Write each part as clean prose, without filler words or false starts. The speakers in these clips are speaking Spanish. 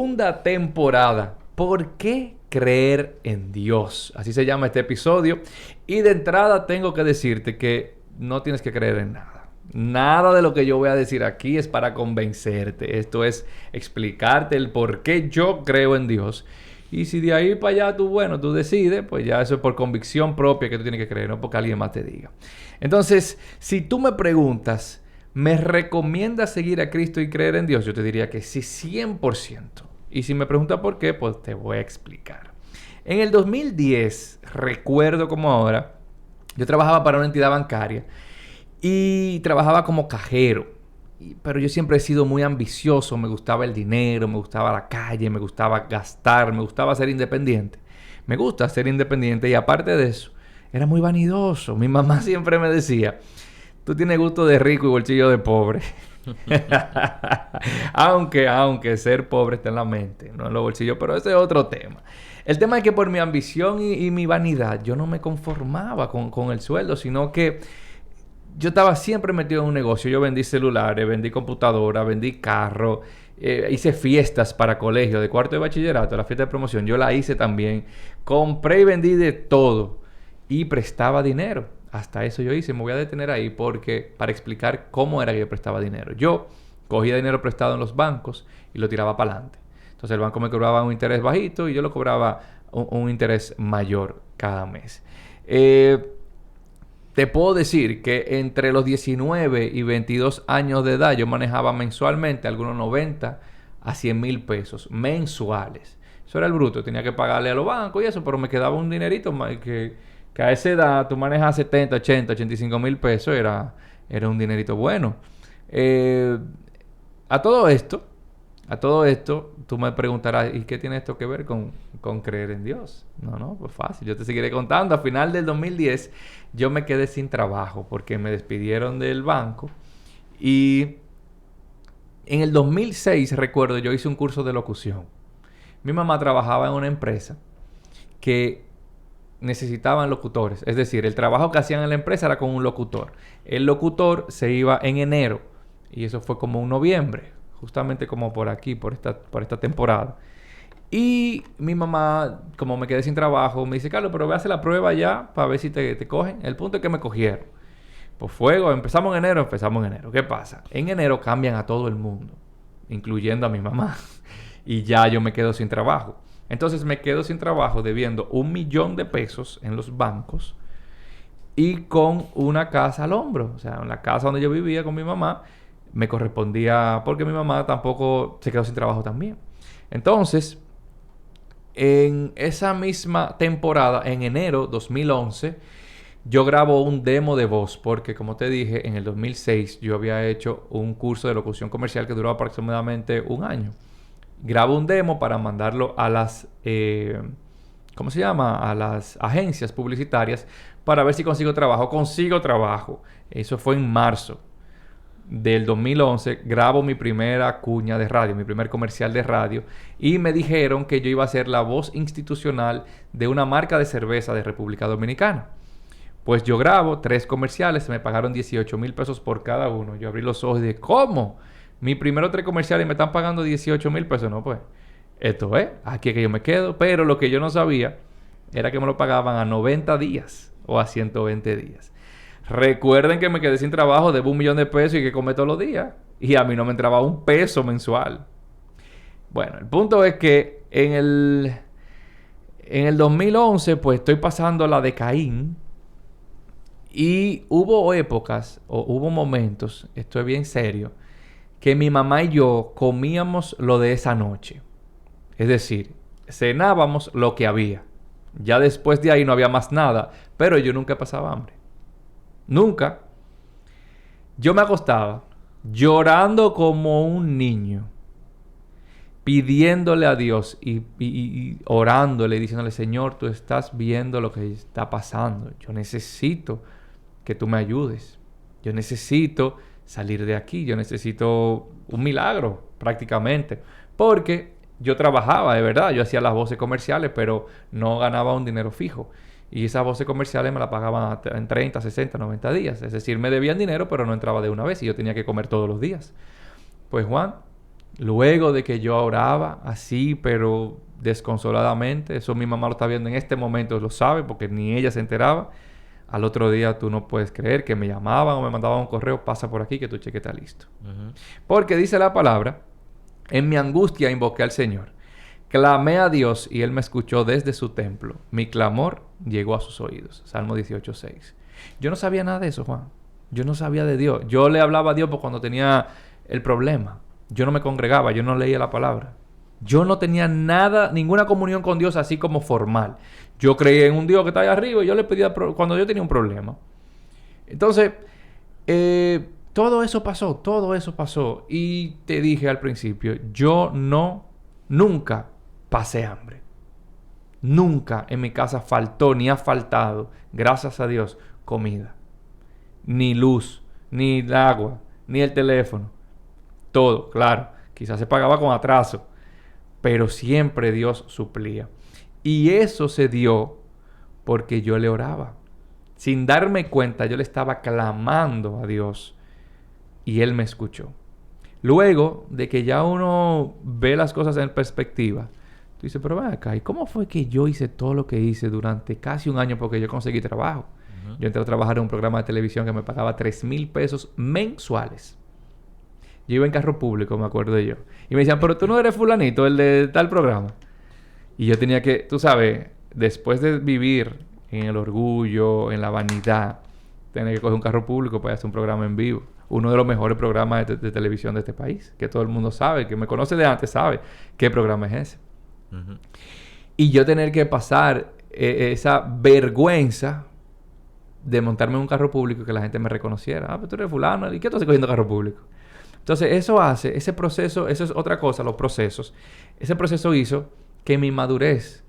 Segunda temporada. ¿Por qué creer en Dios? Así se llama este episodio. Y de entrada tengo que decirte que no tienes que creer en nada. Nada de lo que yo voy a decir aquí es para convencerte. Esto es explicarte el por qué yo creo en Dios. Y si de ahí para allá tú decides, pues ya eso es por convicción propia que tú tienes que creer, no porque alguien más te diga. Entonces, si tú me preguntas, ¿me recomiendas seguir a Cristo y creer en Dios? Yo te diría que sí, 100%. Y si me preguntas por qué, pues te voy a explicar. En el 2010, recuerdo como ahora, yo trabajaba para una entidad bancaria y trabajaba como cajero. Pero yo siempre he sido muy ambicioso, me gustaba el dinero, me gustaba la calle, me gustaba gastar, me gustaba ser independiente. Me gusta ser independiente y aparte de eso, era muy vanidoso. Mi mamá siempre me decía, tú tienes gusto de rico y bolsillo de pobre. aunque ser pobre está en la mente, no en los bolsillos, pero ese es otro tema. El tema es que por mi ambición y mi vanidad, yo no me conformaba con el sueldo, sino que yo estaba siempre metido en un negocio. Yo vendí celulares, vendí computadoras, vendí carros, hice fiestas para colegios de cuarto de bachillerato, la fiesta de promoción, yo la hice también. Compré y vendí de todo y prestaba dinero. Hasta eso yo hice. Me voy a detener ahí porque para explicar cómo era que yo prestaba dinero. Yo cogía dinero prestado en los bancos y lo tiraba para adelante. Entonces el banco me cobraba un interés bajito y yo lo cobraba un interés mayor cada mes. Te puedo decir que entre los 19 y 22 años de edad yo manejaba mensualmente algunos 90 a 100 mil pesos mensuales. Eso era el bruto. Tenía que pagarle a los bancos y eso, pero me quedaba un dinerito que a esa edad tú manejas 70, 80, 85 mil pesos. Era un dinerito bueno. Eh, a todo esto, tú me preguntarás, ¿y qué tiene esto que ver con creer en Dios? No, pues fácil. Yo te seguiré contando. A final del 2010, yo me quedé sin trabajo porque me despidieron del banco. Y en el 2006, recuerdo, yo hice un curso de locución. Mi mamá trabajaba en una empresa que necesitaban locutores. Es decir, el trabajo que hacían en la empresa era con un locutor. El locutor se iba en enero. Y eso fue como un noviembre. Justamente como por aquí, por esta temporada. Y mi mamá, como me quedé sin trabajo, me dice, Carlos, pero ve a hacer la prueba ya para ver si te cogen. El punto es que me cogieron. Pues fuego, empezamos en enero. ¿Qué pasa? En enero cambian a todo el mundo, incluyendo a mi mamá. Y ya yo me quedo sin trabajo. Entonces me quedo sin trabajo debiendo 1 millón de pesos en los bancos y con una casa al hombro. O sea, en la casa donde yo vivía con mi mamá me correspondía porque mi mamá tampoco se quedó sin trabajo también. Entonces, en esa misma temporada, en enero 2011, yo grabo un demo de voz porque, como te dije, en el 2006 yo había hecho un curso de locución comercial que duró aproximadamente un año. Grabo un demo para mandarlo a las, ¿cómo se llama? A las agencias publicitarias para ver si consigo trabajo. Consigo trabajo. Eso fue en marzo del 2011. Grabo mi primera cuña de radio, mi primer comercial de radio. Y me dijeron que yo iba a ser la voz institucional de una marca de cerveza de República Dominicana. Pues yo grabo 3 comerciales. Me pagaron 18 mil pesos por cada uno. Yo abrí los ojos y dije, ¿cómo? Mis primeros 3 comerciales me están pagando 18 mil pesos. No, pues, esto es, aquí es que yo me quedo. Pero lo que yo no sabía era que me lo pagaban a 90 días o a 120 días. Recuerden que me quedé sin trabajo, debo 1 millón de pesos y que comí todos los días. Y a mí no me entraba un peso mensual. Bueno, el punto es que en el 2011, pues estoy pasando la de Caín. Y hubo épocas, o hubo momentos, esto es bien serio, que mi mamá y yo comíamos lo de esa noche. Es decir, cenábamos lo que había. Ya después de ahí no había más nada, pero yo nunca pasaba hambre. Nunca. Yo me acostaba llorando como un niño, pidiéndole a Dios y orándole y diciéndole, Señor, tú estás viendo lo que está pasando. Yo necesito que tú me ayudes. Yo necesito salir de aquí. Yo necesito un milagro, prácticamente. Porque yo trabajaba, de verdad. Yo hacía las voces comerciales, pero no ganaba un dinero fijo. Y esas voces comerciales me las pagaban en 30, 60, 90 días. Es decir, me debían dinero, pero no entraba de una vez y yo tenía que comer todos los días. Pues Juan, Luego de que yo oraba así, pero desconsoladamente, eso mi mamá lo está viendo en este momento, lo sabe porque ni ella se enteraba. Al otro día tú no puedes creer que me llamaban o me mandaban un correo, pasa por aquí que tu cheque está listo. Porque dice la palabra, en mi angustia invoqué al Señor. Clamé a Dios y Él me escuchó desde su templo. Mi clamor llegó a sus oídos. Salmo 18:6. Yo no sabía nada de eso, Juan. Yo no sabía de Dios. Yo le hablaba a Dios por cuando tenía el problema. Yo no me congregaba, yo no leía la palabra. Yo no tenía nada, ninguna comunión con Dios así como formal. Yo creía en un Dios que está ahí arriba y yo le pedía cuando yo tenía un problema. Entonces, todo eso pasó. Y te dije al principio, nunca pasé hambre. Nunca en mi casa faltó ni ha faltado, gracias a Dios, comida. Ni luz, ni el agua, ni el teléfono. Todo, claro. Quizás se pagaba con atraso, pero siempre Dios suplía. Y eso se dio porque yo le oraba. Sin darme cuenta, yo le estaba clamando a Dios y Él me escuchó. Luego de que ya uno ve las cosas en perspectiva, tú dices, pero ven acá, ¿y cómo fue que yo hice todo lo que hice durante casi un año porque yo conseguí trabajo? Yo entré a trabajar en un programa de televisión que me pagaba 3,000 pesos mensuales. Yo iba en carro público, me acuerdo yo. Y me decían, pero tú no eres fulanito, el de tal programa. Y yo tenía que, tú sabes, después de vivir en el orgullo, en la vanidad, tener que coger un carro público para hacer un programa en vivo. Uno de los mejores programas de televisión de este país. Que todo el mundo sabe, que me conoce de antes sabe qué programa es ese. Y yo tener que pasar esa vergüenza de montarme en un carro público y que la gente me reconociera. Ah, pero tú eres fulano. ¿Y qué tú haces cogiendo carro público? Entonces, ese proceso, eso es otra cosa, los procesos. Ese proceso hizo que mi madurez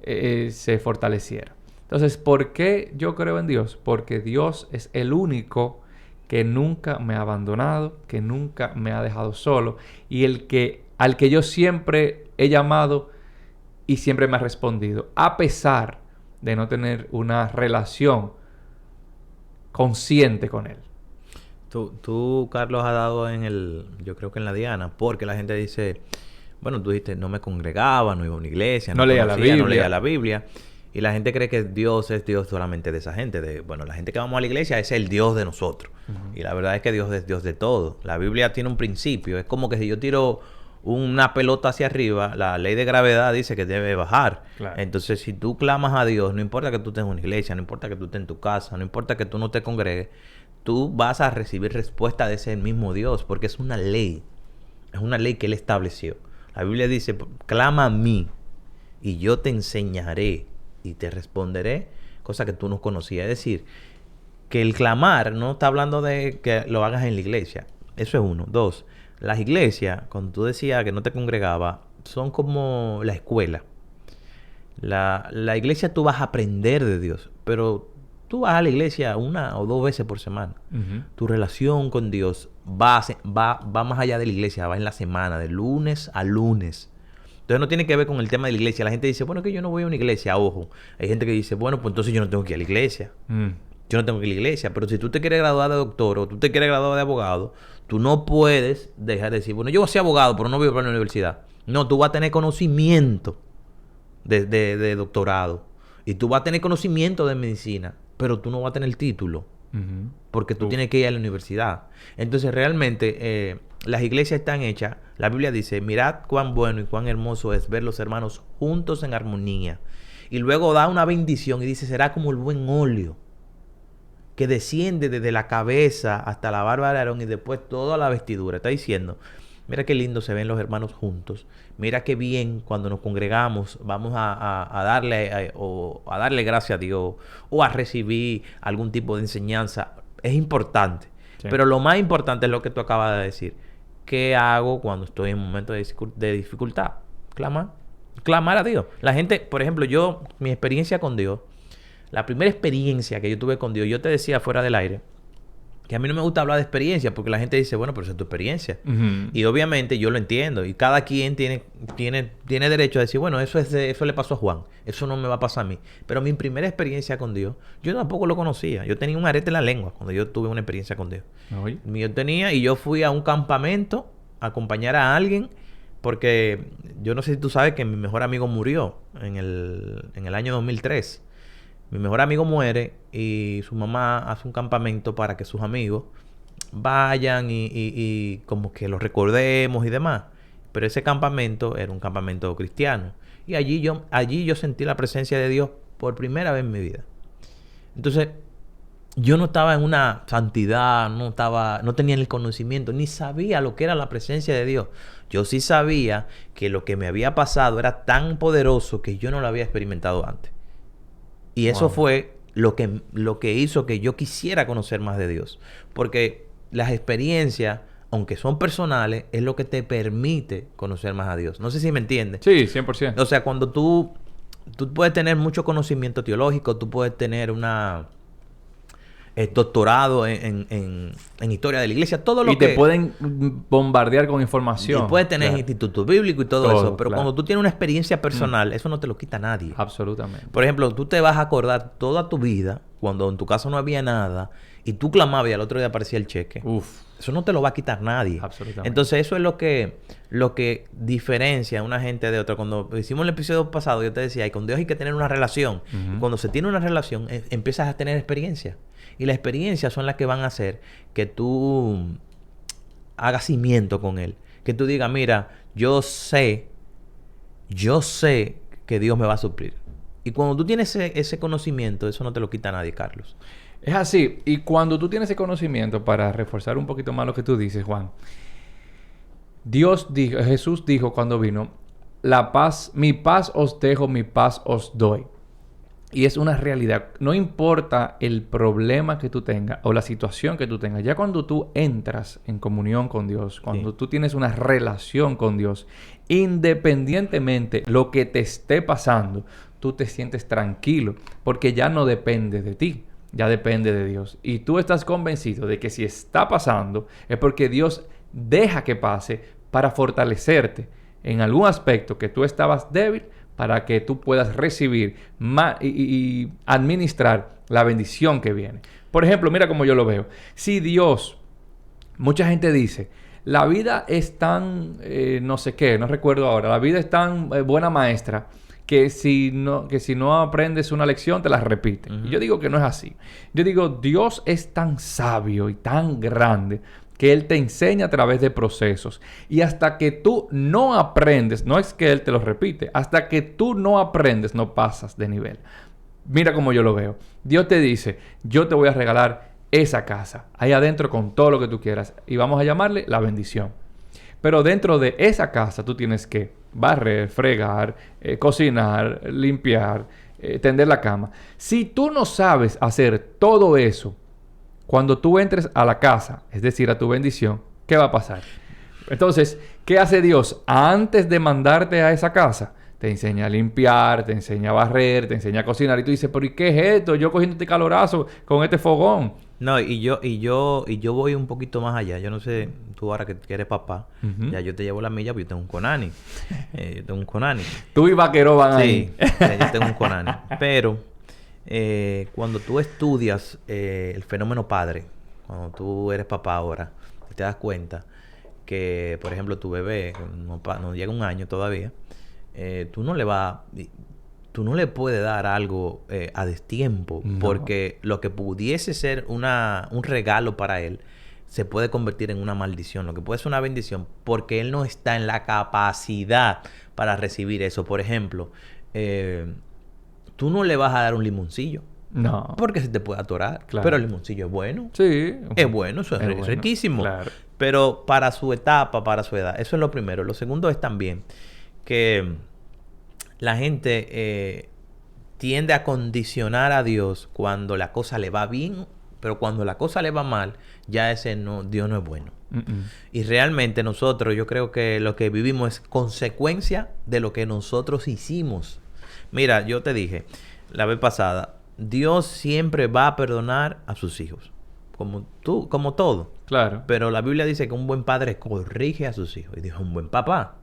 se fortaleciera. Entonces, ¿por qué yo creo en Dios? Porque Dios es el único que nunca me ha abandonado, que nunca me ha dejado solo y al que yo siempre he llamado y siempre me ha respondido, a pesar de no tener una relación consciente con Él. Tú, Carlos, has dado yo creo que en la diana, porque la gente dice, bueno, tú dijiste, no me congregaba, no iba a una iglesia, no leía la Biblia. Y la gente cree que Dios es Dios solamente de esa gente. La gente que vamos a la iglesia es el Dios de nosotros. Y la verdad es que Dios es Dios de todo. La Biblia tiene un principio. Es como que si yo tiro una pelota hacia arriba, la ley de gravedad dice que debe bajar. Claro. Entonces, si tú clamas a Dios, no importa que tú estés en una iglesia, no importa que tú estés en tu casa, no importa que tú no te congregues, tú vas a recibir respuesta de ese mismo Dios, porque es una ley. Es una ley que Él estableció. La Biblia dice, clama a mí y yo te enseñaré y te responderé, cosa que tú no conocías. Es decir, que el clamar no está hablando de que lo hagas en la iglesia. Eso es uno. Dos, las iglesias, cuando tú decías que no te congregaba, son como la escuela. La iglesia tú vas a aprender de Dios, pero tú vas a la iglesia 1 o 2 veces por semana. Tu relación con Dios va más allá de la iglesia, va en la semana, de lunes a lunes. Entonces no tiene que ver con el tema de la iglesia. La gente dice, bueno, que yo no voy a una iglesia. Ojo, hay gente que dice, bueno, pues entonces yo no tengo que ir a la iglesia. Yo no tengo que ir a la iglesia. Pero si tú te quieres graduar de doctor o tú te quieres graduar de abogado, tú no puedes dejar de decir, bueno, yo voy a ser abogado, pero no voy a ir a la universidad. No, tú vas a tener conocimiento de doctorado. Y tú vas a tener conocimiento de medicina, pero tú no vas a tener el título. Porque tú tienes que ir a la universidad. Entonces realmente las iglesias están hechas. La Biblia dice, mirad cuán bueno y cuán hermoso es ver los hermanos juntos en armonía. Y luego da una bendición y dice, será como el buen óleo que desciende desde la cabeza hasta la barba del Aarón y después toda la vestidura. Está diciendo, mira qué lindo se ven los hermanos juntos. Mira qué bien cuando nos congregamos vamos a darle gracias a Dios o a recibir algún tipo de enseñanza. Es importante. Sí. Pero lo más importante es lo que tú acabas de decir. ¿Qué hago cuando estoy en un momento de dificultad? Clamar a Dios. La gente, por ejemplo, mi experiencia con Dios, la primera experiencia que yo tuve con Dios, yo te decía fuera del aire, que a mí no me gusta hablar de experiencia porque la gente dice, bueno, pero esa es tu experiencia. Y obviamente yo lo entiendo. Y cada quien tiene derecho a decir, bueno, eso le pasó a Juan. Eso no me va a pasar a mí. Pero mi primera experiencia con Dios, yo tampoco lo conocía. Yo tenía un arete en la lengua cuando yo tuve una experiencia con Dios. Y yo fui a un campamento acompañar a alguien, porque yo no sé si tú sabes que mi mejor amigo murió en el año 2003. Mi mejor amigo muere y su mamá hace un campamento para que sus amigos vayan y como que los recordemos y demás. Pero ese campamento era un campamento cristiano. Y allí yo sentí la presencia de Dios por primera vez en mi vida. Entonces, yo no estaba en una santidad, no tenía el conocimiento, ni sabía lo que era la presencia de Dios. Yo sí sabía que lo que me había pasado era tan poderoso que yo no lo había experimentado antes. Y eso fue lo que hizo que yo quisiera conocer más de Dios. Porque las experiencias, aunque son personales, es lo que te permite conocer más a Dios. No sé si me entiendes. Sí, 100%. O sea, cuando tú puedes tener mucho conocimiento teológico, tú puedes tener doctorado en historia de la iglesia, todo lo que... Y te pueden bombardear con información. Y puedes tener instituto bíblico y todo eso. Pero claro. cuando tú tienes una experiencia personal, eso no te lo quita nadie. Absolutamente. Por ejemplo, tú te vas a acordar toda tu vida, cuando en tu casa no había nada, y tú clamabas y al otro día aparecía el cheque. Uf. Eso no te lo va a quitar nadie. Absolutamente. Entonces, eso es lo que diferencia a una gente de otra. Cuando hicimos el episodio pasado, yo te decía, y con Dios hay que tener una relación. Y cuando se tiene una relación, empiezas a tener experiencia. Y las experiencias son las que van a hacer que tú hagas cimiento con Él. Que tú digas, mira, yo sé que Dios me va a suplir. Y cuando tú tienes ese conocimiento, eso no te lo quita nadie, Carlos. Es así. Y cuando tú tienes ese conocimiento, para reforzar un poquito más lo que tú dices, Juan, Jesús dijo cuando vino, mi paz os dejo, mi paz os doy. Y es una realidad. No importa el problema que tú tengas o la situación que tú tengas. Ya cuando tú entras en comunión con Dios, cuando tú tienes una relación con Dios, independientemente lo que te esté pasando, tú te sientes tranquilo porque ya no depende de ti. Ya depende de Dios. Y tú estás convencido de que si está pasando es porque Dios deja que pase para fortalecerte en algún aspecto que tú estabas débil, para que tú puedas recibir y administrar la bendición que viene. Por ejemplo, mira cómo yo lo veo. Si Dios, mucha gente dice, la vida es tan, no sé qué, no recuerdo ahora, la vida es tan buena maestra que si no aprendes una lección, te la repiten. Y yo digo que no es así. Yo digo, Dios es tan sabio y tan grande que Él te enseña a través de procesos. Y hasta que tú no aprendes, no es que Él te lo repite, hasta que tú no aprendes, no pasas de nivel. Mira cómo yo lo veo. Dios te dice, yo te voy a regalar esa casa, ahí adentro con todo lo que tú quieras. Y vamos a llamarle la bendición. Pero dentro de esa casa tú tienes que barrer, fregar, cocinar, limpiar, tender la cama. Si tú no sabes hacer todo eso, cuando tú entres a la casa, es decir, a tu bendición, ¿qué va a pasar? Entonces, ¿qué hace Dios? Antes de mandarte a esa casa, te enseña a limpiar, te enseña a barrer, te enseña a cocinar. Y tú dices, ¿pero y qué es esto? Yo cogiendo este calorazo con este fogón. No, y yo voy un poquito más allá. Yo no sé, tú ahora que eres papá, ya yo te llevo la milla, porque yo tengo un Conani. Yo tengo un Conani. Tú y Vaquero van ahí. Sí, yo tengo un Conani. Pero cuando tú estudias el fenómeno padre, cuando tú eres papá ahora, te das cuenta que, por ejemplo, tu bebé, no llega un año todavía, tú no le puedes dar algo a destiempo, porque lo que pudiese ser un regalo para él se puede convertir en una maldición. Lo que puede ser una bendición, porque él no está en la capacidad para recibir eso. Por ejemplo, tú no le vas a dar un limoncillo. No. Porque se te puede atorar. Claro. Pero el limoncillo es bueno. Sí. Es bueno, eso es bueno. riquísimo. Claro. Pero para su etapa, para su edad. Eso es lo primero. Lo segundo es también que la gente tiende a condicionar a Dios cuando la cosa le va bien, pero cuando la cosa le va mal, ya Dios no es bueno. Y realmente nosotros, yo creo que lo que vivimos es consecuencia de lo que nosotros hicimos. Mira, yo te dije la vez pasada, Dios siempre va a perdonar a sus hijos. Como todo. Claro. Pero la Biblia dice que un buen padre corrige a sus hijos. Y dijo, un buen papá.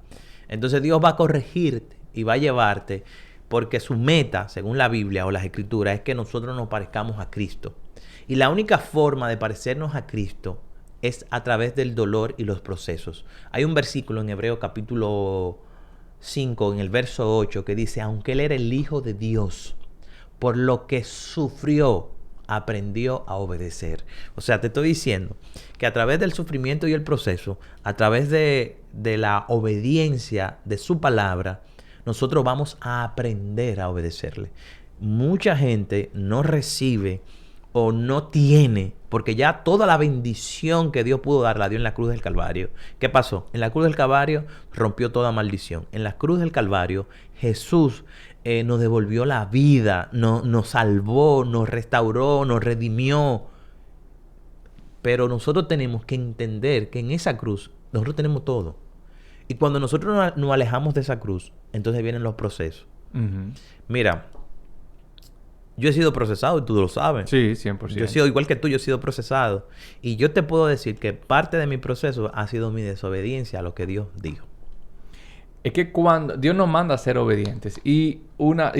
Entonces Dios va a corregirte y va a llevarte, porque su meta, según la Biblia o las Escrituras, es que nosotros nos parezcamos a Cristo. Y la única forma de parecernos a Cristo es a través del dolor y los procesos. Hay un versículo en Hebreo capítulo 5, en el verso 8, que dice, aunque Él era el Hijo de Dios, por lo que sufrió, aprendió a obedecer. O sea, te estoy diciendo que a través del sufrimiento y el proceso, a través de la obediencia de su palabra, nosotros vamos a aprender a obedecerle. Mucha gente no recibe o no tiene, porque ya toda la bendición que Dios pudo dar la dio en la cruz del Calvario. ¿Qué pasó? En la cruz del Calvario rompió toda maldición. En la cruz del Calvario Jesús nos devolvió la vida, nos salvó, nos restauró, nos redimió. Pero nosotros tenemos que entender que en esa cruz nosotros tenemos todo. Y cuando nosotros nos alejamos de esa cruz, entonces vienen los procesos. Mira, yo he sido procesado y tú lo sabes. Sí, 100%. Yo he sido igual que tú, yo he sido procesado. Y yo te puedo decir que parte de mi proceso ha sido mi desobediencia a lo que Dios dijo. Es que cuando Dios nos manda a ser obedientes. Y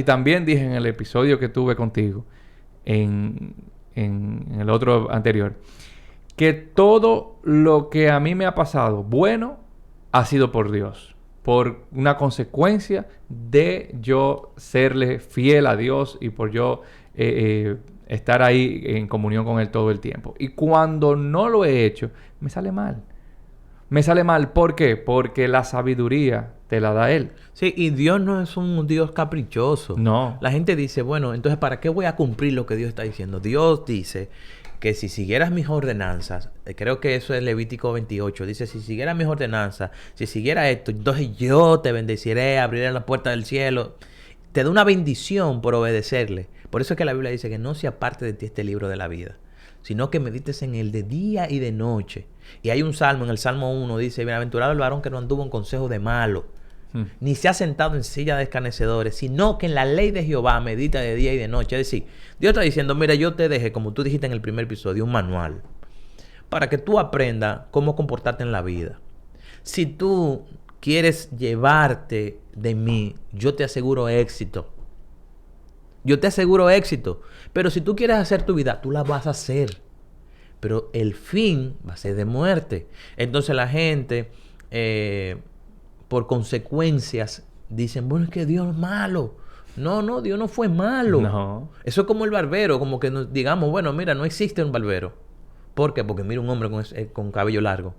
también dije en el episodio que tuve contigo, en el otro anterior, que todo lo que a mí me ha pasado bueno ha sido por Dios. Por una consecuencia de yo serle fiel a Dios y por yo estar ahí en comunión con Él todo el tiempo. Y cuando no lo he hecho, me sale mal. Me sale mal. ¿Por qué? Porque la sabiduría te la da Él. Sí, y Dios no es un Dios caprichoso. No. La gente dice, bueno, entonces ¿para qué voy a cumplir lo que Dios está diciendo? Dios dice que si siguieras mis ordenanzas, creo que eso es Levítico 28, dice, si siguieras mis ordenanzas, si siguieras esto, entonces yo te bendeciré, abriré la puerta del cielo. Te da una bendición por obedecerle. Por eso es que la Biblia dice que no se aparte de ti este libro de la vida, sino que medites en él de día y de noche. Y hay un salmo, en el Salmo 1 dice, bienaventurado el varón que no anduvo en consejo de malo, ni se ha sentado en silla de escarnecedores, sino que en la ley de Jehová medita de día y de noche. Es decir, Dios está diciendo, mira, yo te dejé, como tú dijiste en el primer episodio, un manual para que tú aprendas cómo comportarte en la vida. Si tú quieres llevarte de mí, yo te aseguro éxito. Yo te aseguro éxito. Pero si tú quieres hacer tu vida, tú la vas a hacer. Pero el fin va a ser de muerte. Entonces la gente, por consecuencias, dicen, bueno, es que Dios es malo. No, Dios no fue malo. No. Eso es como el barbero, como que nos digamos, bueno, mira, no existe un barbero. ¿Por qué? Porque mira un hombre con cabello largo.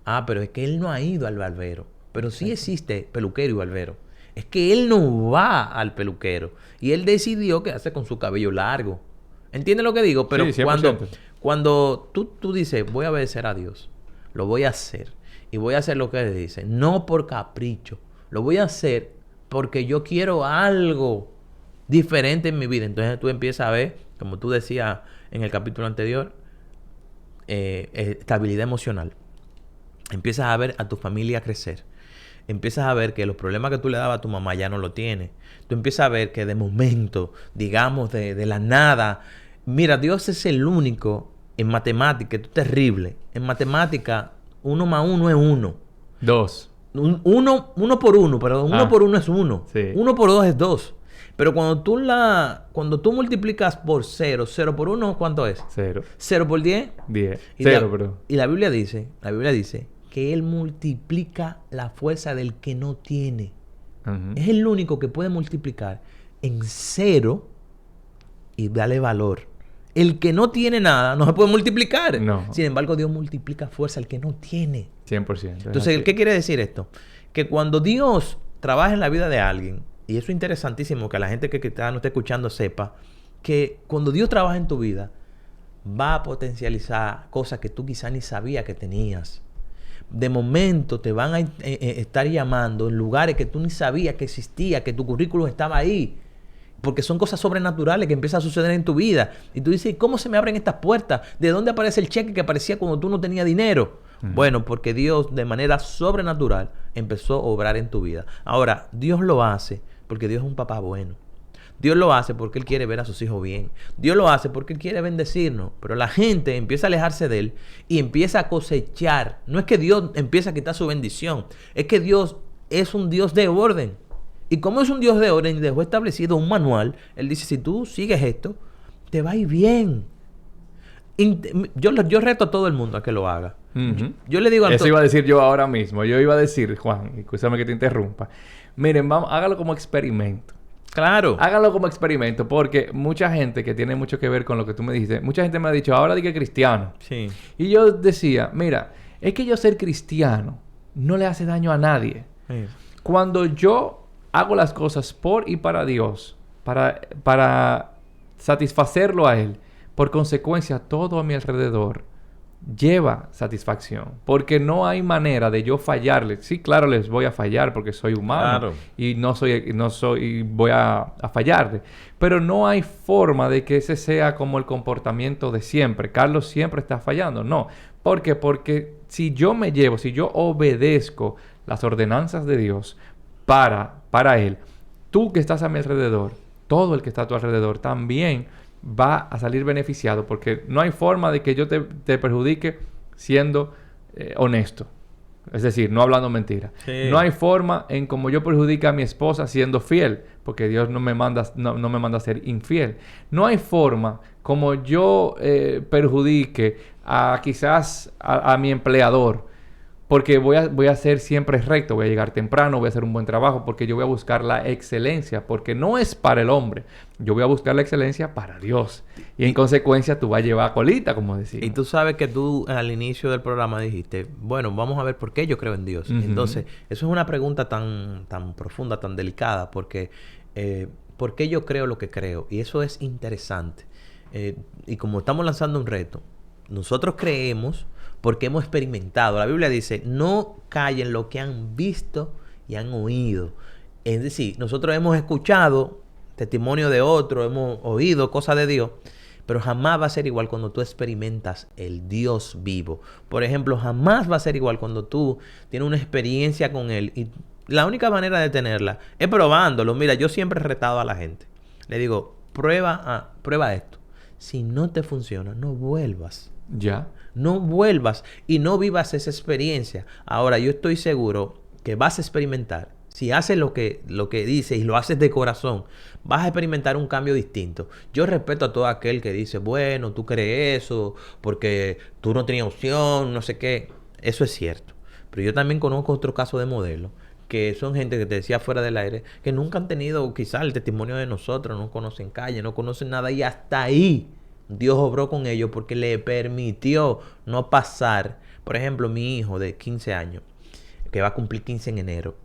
Ah, pero es que él no ha ido al barbero. Pero sí existe peluquero y barbero. Es que él no va al peluquero. Y él decidió quedarse con su cabello largo. ¿Entiendes lo que digo? Pero sí, cuando tú dices, voy a obedecer a Dios, lo voy a hacer. Y voy a hacer lo que Él dice. No por capricho. Lo voy a hacer porque yo quiero algo diferente en mi vida. Entonces tú empiezas a ver, como tú decías en el capítulo anterior, estabilidad emocional. Empiezas a ver a tu familia crecer. Empiezas a ver que los problemas que tú le dabas a tu mamá ya no lo tienes. Tú empiezas a ver que de momento, digamos, de la nada... Mira, Dios es el único en matemática, esto es terrible. En matemática, 1 más 1 es 1. 2. 1 por 1, pero 1 por 1 es 1. Sí. 1 por 2 es 2. Pero cuando tú multiplicas por 0, 0 por 1, ¿cuánto es? 0. 0 por 10. 10. 0, perdón. Y la Biblia dice que Él multiplica la fuerza del que no tiene. Es el único que puede multiplicar en 0 y darle valor. El que no tiene nada no se puede multiplicar. No. Sin embargo, Dios multiplica fuerza al que no tiene. 100%. Entonces, ¿qué quiere decir esto? Que cuando Dios trabaja en la vida de alguien, y eso es interesantísimo que la gente que no está escuchando sepa, que cuando Dios trabaja en tu vida, va a potencializar cosas que tú quizás ni sabías que tenías. De momento te van a estar llamando en lugares que tú ni sabías que existía, que tu currículum estaba ahí. Porque son cosas sobrenaturales que empiezan a suceder en tu vida. Y tú dices, ¿cómo se me abren estas puertas? ¿De dónde aparece el cheque que aparecía cuando tú no tenías dinero? Bueno, porque Dios de manera sobrenatural empezó a obrar en tu vida. Ahora, Dios lo hace porque Dios es un papá bueno. Dios lo hace porque Él quiere ver a sus hijos bien. Dios lo hace porque Él quiere bendecirnos. Pero la gente empieza a alejarse de Él y empieza a cosechar. No es que Dios empiece a quitar su bendición. Es que Dios es un Dios de orden. Y como es un Dios de orden y dejó establecido un manual, Él dice, si tú sigues esto, te va a ir bien. Yo reto a todo el mundo a que lo haga. Ujú. Yo le digo a Eso iba a decir yo ahora mismo. Yo iba a decir, Juan, escúchame que te interrumpa. Miren, vamos, hágalo como experimento. Claro. Hágalo como experimento, porque mucha gente que tiene mucho que ver con lo que tú me dijiste, mucha gente me ha dicho, ahora di que cristiano. Sí. Y yo decía, mira, es que yo ser cristiano no le hace daño a nadie. Sí. Cuando yo hago las cosas por y para Dios, para satisfacerlo a Él, por consecuencia, todo a mi alrededor lleva satisfacción. Porque no hay manera de yo fallarles. Sí, claro, les voy a fallar porque soy humano. Claro. Y voy a fallarle. Pero no hay forma de que ese sea como el comportamiento de siempre. Carlos siempre está fallando. No. ¿Por qué? Porque si yo obedezco las ordenanzas de Dios para Él, tú que estás a mi alrededor, todo el que está a tu alrededor también va a salir beneficiado, porque no hay forma de que yo te perjudique siendo honesto. Es decir, no hablando mentira. Sí. No hay forma en como yo perjudique a mi esposa siendo fiel, porque Dios no me manda a ser infiel. No hay forma como yo perjudique quizás a mi empleador, porque voy a ser siempre recto, voy a llegar temprano, voy a hacer un buen trabajo, porque yo voy a buscar la excelencia, porque no es para el hombre. Yo voy a buscar la excelencia para Dios. Y en consecuencia tú vas a llevar colita, como decía. Y tú sabes que tú al inicio del programa dijiste, bueno, vamos a ver por qué yo creo en Dios. Uh-huh. Entonces, eso es una pregunta tan profunda, tan delicada, porque ¿por qué yo creo lo que creo? Y eso es interesante. Y como estamos lanzando un reto, nosotros creemos porque hemos experimentado. La Biblia dice, no callen lo que han visto y han oído. Es decir, nosotros hemos escuchado testimonio de otro, hemos oído cosas de Dios, pero jamás va a ser igual cuando tú experimentas el Dios vivo. Por ejemplo, jamás va a ser igual cuando tú tienes una experiencia con Él. Y la única manera de tenerla es probándolo. Mira, yo siempre he retado a la gente. Le digo, prueba esto. Si no te funciona, no vuelvas. Ya. No vuelvas y no vivas esa experiencia. Ahora, yo estoy seguro que vas a experimentar. Si haces lo que dices y lo haces de corazón, vas a experimentar un cambio distinto. Yo respeto a todo aquel que dice, bueno, tú crees eso porque tú no tenías opción, no sé qué. Eso es cierto. Pero yo también conozco otro caso de modelo, que son gente que te decía fuera del aire, que nunca han tenido quizás el testimonio de nosotros, no conocen calle, no conocen nada, y hasta ahí Dios obró con ellos porque le permitió no pasar. Por ejemplo, mi hijo de 15 años, que va a cumplir 15 en enero.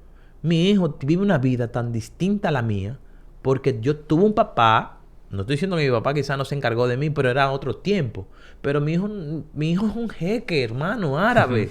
Mi hijo vive una vida tan distinta a la mía porque yo tuve un papá. No estoy diciendo que mi papá quizás no se encargó de mí, pero era otro tiempo. Pero mi hijo es un jeque, hermano, árabe.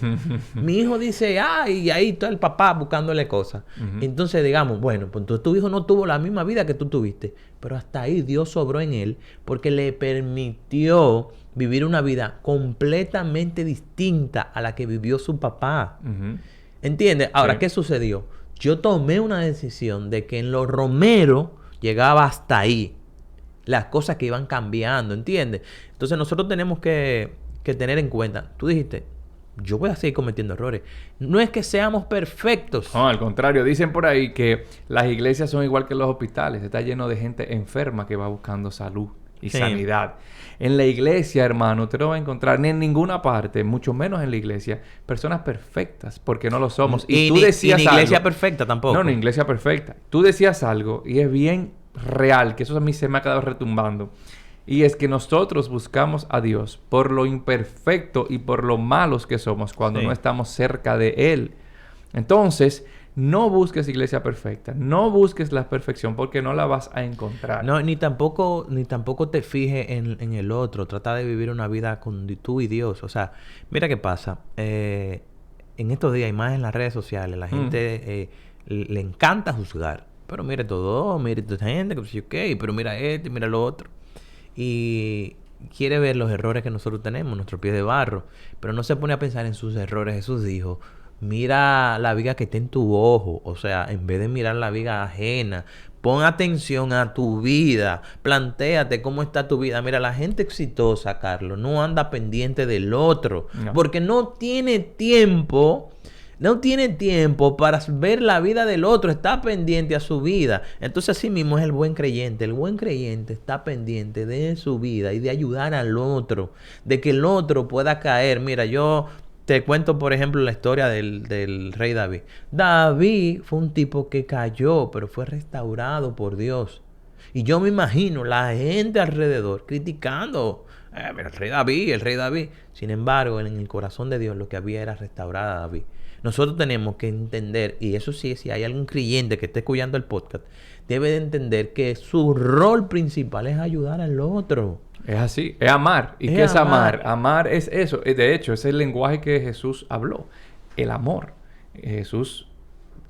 Mi hijo dice, y ahí está el papá buscándole cosas. Uh-huh. Entonces, digamos, bueno, pues entonces tu hijo no tuvo la misma vida que tú tuviste. Pero hasta ahí Dios sobró en él porque le permitió vivir una vida completamente distinta a la que vivió su papá. Uh-huh. ¿Entiendes? Ahora, Sí. ¿qué sucedió? Yo tomé una decisión de que en los romeros llegaba hasta ahí. Las cosas que iban cambiando, ¿entiendes? Entonces nosotros tenemos que tener en cuenta. Tú dijiste, yo voy a seguir cometiendo errores. No es que seamos perfectos. No, al contrario. Dicen por ahí que las iglesias son igual que los hospitales. Está lleno de gente enferma que va buscando salud y sanidad. En la iglesia, hermano, usted no va a encontrar ni en ninguna parte, mucho menos en la iglesia, personas perfectas, porque no lo somos. Y tú decías ni iglesia algo, perfecta tampoco. No, ni iglesia perfecta. Tú decías algo y es bien real, que eso a mí se me ha quedado retumbando. Y es que nosotros buscamos a Dios por lo imperfecto y por lo malos que somos cuando no estamos cerca de Él. Entonces, no busques iglesia perfecta. No busques la perfección porque no la vas a encontrar. No, ni tampoco te fijes en el otro. Trata de vivir una vida con tú y Dios. O sea, mira qué pasa. En estos días, y más en las redes sociales, la gente le encanta juzgar. Pero mire todo, mire esta gente, que sí, ok, pero mira este, mira lo otro. Y quiere ver los errores que nosotros tenemos, nuestros pies de barro. Pero no se pone a pensar en sus errores. Jesús dijo, mira la viga que está en tu ojo. O sea, en vez de mirar la viga ajena, pon atención a tu vida. Plantéate cómo está tu vida. Mira, la gente exitosa, Carlos, no anda pendiente del otro. No. Porque no tiene tiempo No tiene tiempo para ver la vida del otro. Está pendiente a su vida. Entonces así mismo es el buen creyente. El buen creyente está pendiente de su vida y de ayudar al otro. De que el otro pueda caer. Mira, yo te cuento, por ejemplo, la historia del rey David. David fue un tipo que cayó, pero fue restaurado por Dios. Y yo me imagino la gente alrededor criticando. Mira, el rey David, el rey David. Sin embargo, en el corazón de Dios lo que había era restaurar a David. Nosotros tenemos que entender, y eso sí, si hay algún creyente que esté escuchando el podcast, debe de entender que su rol principal es ayudar al otro. Es así, es amar. ¿Y qué es amar? Amar es eso. De hecho, es el lenguaje que Jesús habló. El amor. Jesús,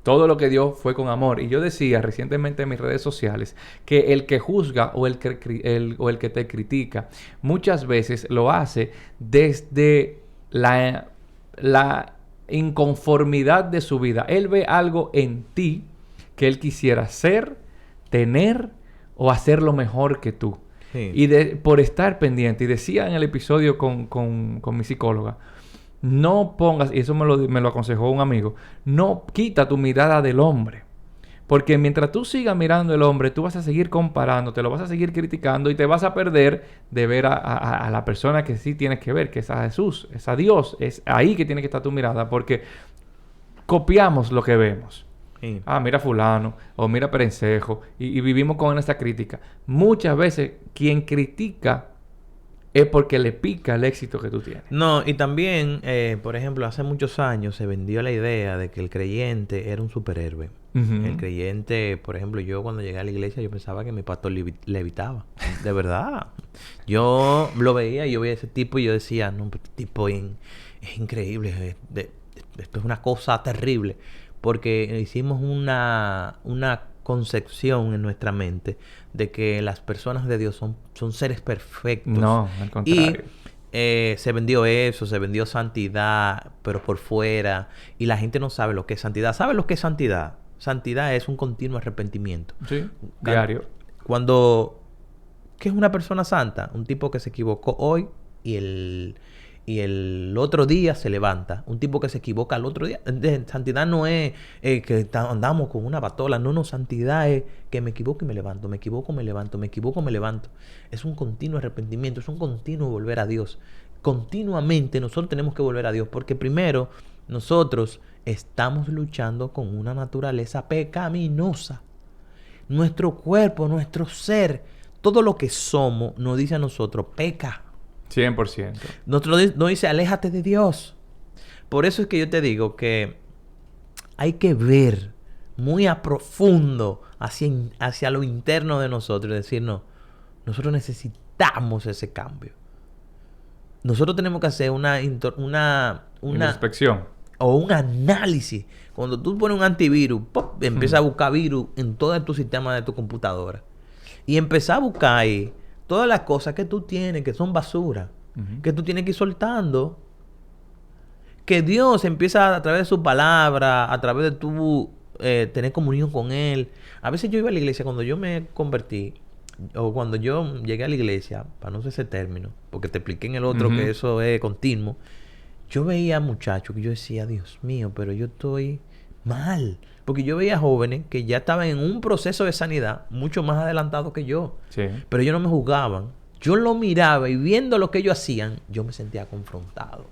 todo lo que dio fue con amor. Y yo decía recientemente en mis redes sociales que el que juzga o el que te critica muchas veces lo hace desde la inconformidad de su vida. Él ve algo en ti que él quisiera ser, tener o hacerlo mejor que tú. Sí. Y por estar pendiente, y decía en el episodio con mi psicóloga, no pongas, y eso me lo aconsejó un amigo, no quita tu mirada del hombre. Porque mientras tú sigas mirando el hombre, tú vas a seguir comparándote, lo vas a seguir criticando y te vas a perder de ver a la persona que sí tienes que ver, que es a Jesús, es a Dios. Es ahí que tiene que estar tu mirada, porque copiamos lo que vemos. Sí. Mira fulano, o mira Perencejo, y vivimos con esta crítica. Muchas veces quien critica es porque le pica el éxito que tú tienes. No, y también, por ejemplo, hace muchos años se vendió la idea de que el creyente era un superhéroe. Uh-huh. El creyente, por ejemplo, yo cuando llegué a la iglesia, yo pensaba que mi pastor levitaba. De verdad. Yo lo veía, yo veía a ese tipo y yo decía, no, este tipo es increíble. Esto es una cosa terrible. Porque hicimos una concepción en nuestra mente de que las personas de Dios son seres perfectos. No, al contrario. Y se vendió eso, se vendió santidad, pero por fuera. Y la gente no sabe lo que es santidad. ¿Sabe lo que es santidad? Santidad es un continuo arrepentimiento. Sí, diario. ¿Qué es una persona santa? Un tipo que se equivocó hoy y el otro día se levanta. Un tipo que se equivoca al otro día. Santidad no es que andamos con una patola. No. Santidad es que me equivoco y me levanto. Me equivoco, me levanto. Me equivoco, me levanto. Es un continuo arrepentimiento. Es un continuo volver a Dios. Continuamente nosotros tenemos que volver a Dios. Porque primero, nosotros estamos luchando con una naturaleza pecaminosa. Nuestro cuerpo, nuestro ser, todo lo que somos, nos dice a nosotros, peca. 100%. No dice, aléjate de Dios. Por eso es que yo te digo que hay que ver muy a profundo hacia lo interno de nosotros y decir, no, nosotros necesitamos ese cambio. Nosotros tenemos que hacer una inspección o un análisis. Cuando tú pones un antivirus, ¡pop!, empieza a buscar virus en todo tu sistema de tu computadora. Y empezar a buscar ahí todas las cosas que tú tienes, que son basura, que tú tienes que ir soltando. Que Dios empieza a través de su palabra, a través de tu tener comunión con Él. A veces yo iba a la iglesia cuando yo me convertí, o cuando yo llegué a la iglesia, para no usar ese término, porque te expliqué en el otro que eso es continuo. Yo veía muchachos que yo decía, Dios mío, pero yo estoy mal. Porque yo veía jóvenes que ya estaban en un proceso de sanidad mucho más adelantado que yo. Sí. Pero ellos no me juzgaban. Yo lo miraba y viendo lo que ellos hacían, yo me sentía confrontado.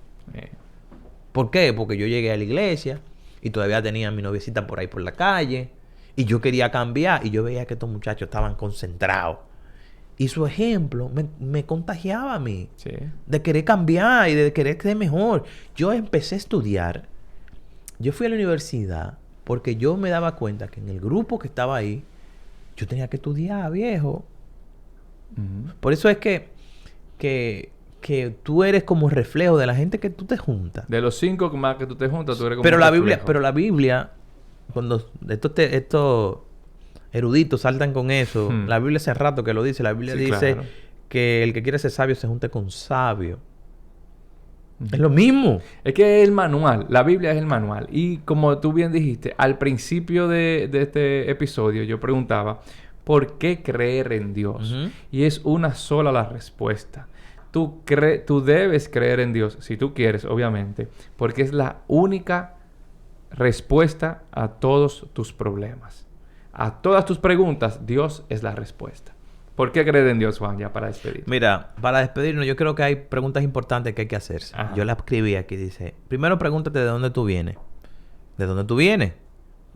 ¿Por qué? Porque yo llegué a la iglesia y todavía tenía a mi noviecita por ahí por la calle. Y yo quería cambiar y yo veía que estos muchachos estaban concentrados. Y su ejemplo me contagiaba a mí. Sí. De querer cambiar y de querer ser mejor. Yo empecé a estudiar. Yo fui a la universidad porque yo me daba cuenta que en el grupo que estaba ahí, yo tenía que estudiar, viejo. Por eso es que tú eres como reflejo de la gente que tú te juntas. De los 5 más que tú te juntas, tú eres como pero un reflejo. Pero la Biblia, cuando estos eruditos saltan con eso, la Biblia hace rato que lo dice. La Biblia dice que el que quiere ser sabio se junte con sabio. Es lo mismo. Es que es el manual. La Biblia es el manual. Y como tú bien dijiste, al principio de este episodio yo preguntaba, ¿por qué creer en Dios? Y es una sola la respuesta. Tú debes creer en Dios, si tú quieres, obviamente, porque es la única respuesta a todos tus problemas. A todas tus preguntas, Dios es la respuesta. ¿Por qué creer en Dios, Juan, ya para despedir? Mira, para despedirnos, yo creo que hay preguntas importantes que hay que hacerse. Ajá. Yo la escribí aquí, dice, primero pregúntate de dónde tú vienes. ¿De dónde tú vienes?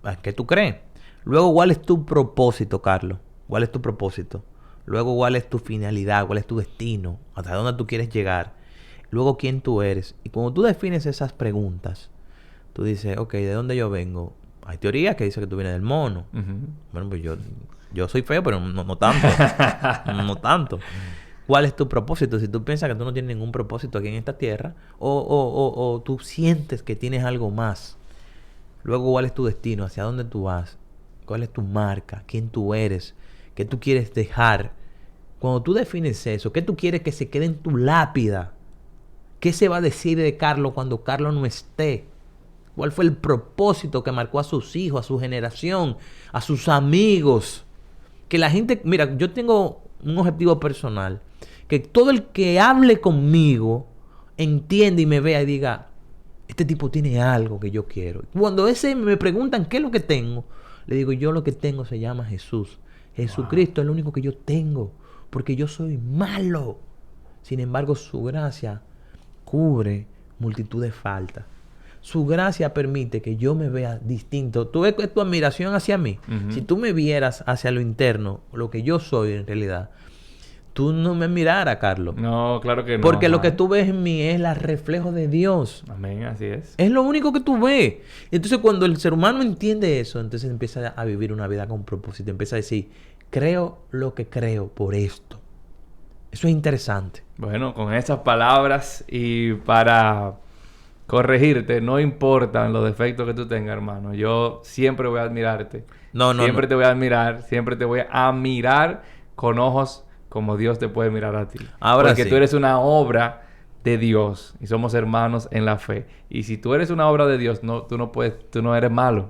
¿A qué tú crees? Luego, ¿cuál es tu propósito, Carlos? ¿Cuál es tu propósito? Luego, ¿cuál es tu finalidad? ¿Cuál es tu destino? ¿Hasta dónde tú quieres llegar? Luego, ¿quién tú eres? Y cuando tú defines esas preguntas, tú dices, ok, ¿de dónde yo vengo? Hay teorías que dicen que tú vienes del mono. Bueno, pues yo soy feo, pero no tanto. No tanto. ¿Cuál es tu propósito? Si tú piensas que tú no tienes ningún propósito aquí en esta tierra, o tú sientes que tienes algo más. Luego, ¿cuál es tu destino? ¿Hacia dónde tú vas? ¿Cuál es tu marca? ¿Quién tú eres? ¿Qué tú quieres dejar? Cuando tú defines eso, ¿qué tú quieres que se quede en tu lápida? ¿Qué se va a decir de Carlos cuando Carlos no esté? ¿Cuál fue el propósito que marcó a sus hijos, a su generación, a sus amigos? Que la gente... Mira, yo tengo un objetivo personal. Que todo el que hable conmigo entienda y me vea y diga, este tipo tiene algo que yo quiero. Cuando me preguntan qué es lo que tengo, le digo, yo lo que tengo se llama Jesús. Jesucristo es lo único que yo tengo. Porque yo soy malo. Sin embargo, su gracia cubre multitud de faltas. Su gracia permite que yo me vea distinto. Tú ves tu admiración hacia mí. Si tú me vieras hacia lo interno, lo que yo soy en realidad, tú no me miraras, Carlos. No, claro que no. Porque lo que tú ves en mí es el reflejo de Dios. Amén, así es. Es lo único que tú ves. Entonces, cuando el ser humano entiende eso, entonces empieza a vivir una vida con propósito. Empieza a decir, creo lo que creo por esto. Eso es interesante. Bueno, con esas palabras y para corregirte, no importan los defectos que tú tengas, hermano. Yo siempre voy a admirarte. Siempre te voy a admirar. Siempre te voy a mirar con ojos como Dios te puede mirar a ti. Ahora porque sí. tú eres una obra de Dios y somos hermanos en la fe. Y si tú eres una obra de Dios, tú no eres malo.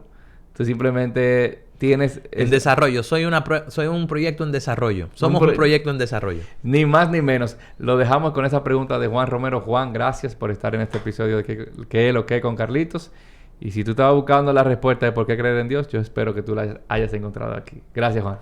Tú simplemente tienes... En desarrollo. Soy un proyecto en desarrollo. Somos un proyecto en desarrollo. Ni más ni menos. Lo dejamos con esa pregunta de Juan Romero. Juan, gracias por estar en este episodio de ¿Qué es lo que con Carlitos? Y si tú estabas buscando la respuesta de por qué creer en Dios, yo espero que tú la hayas encontrado aquí. Gracias, Juan.